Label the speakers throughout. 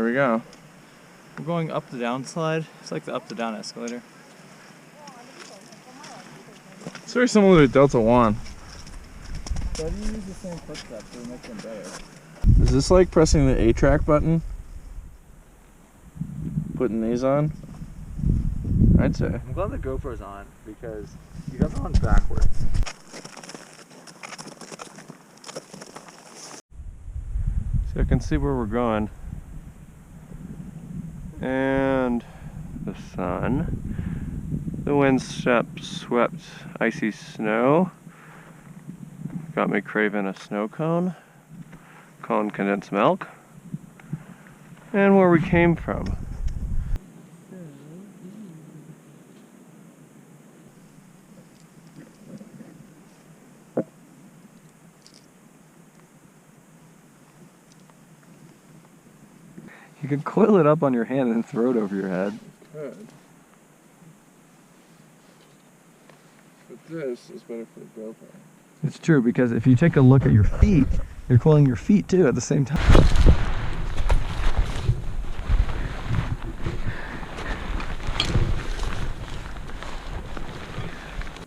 Speaker 1: we go.
Speaker 2: We're going up the downslide. It's like the up to down escalator.
Speaker 1: It's very similar to Delta One.
Speaker 2: So you use the same footsteps to make them better.
Speaker 1: Is this like pressing the A-track button? Putting these on? I'd say.
Speaker 2: I'm glad the GoPro's on because you got them on backwards.
Speaker 1: So I can see where we're going. And the sun. The wind swept icy snow. Got me craving a snow cone. Condensed milk. And where we came from.
Speaker 2: You can coil it up on your hand and throw it over your head.
Speaker 1: Good. But this is better for the GoPro.
Speaker 2: It's true, because if you take a look at your feet, you're coiling your feet too at the same time.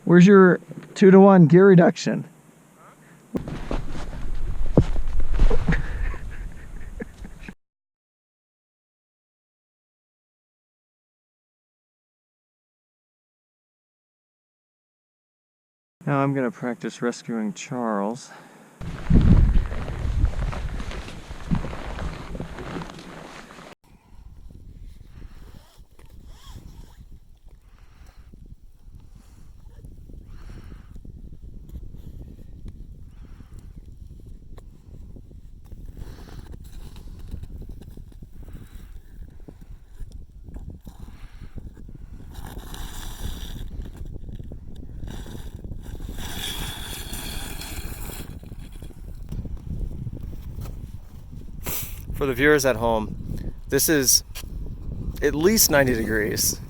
Speaker 2: Where's your 2-to-1 gear reduction? Now I'm going to practice rescuing Charles. For the viewers at home, this is at least 90 degrees.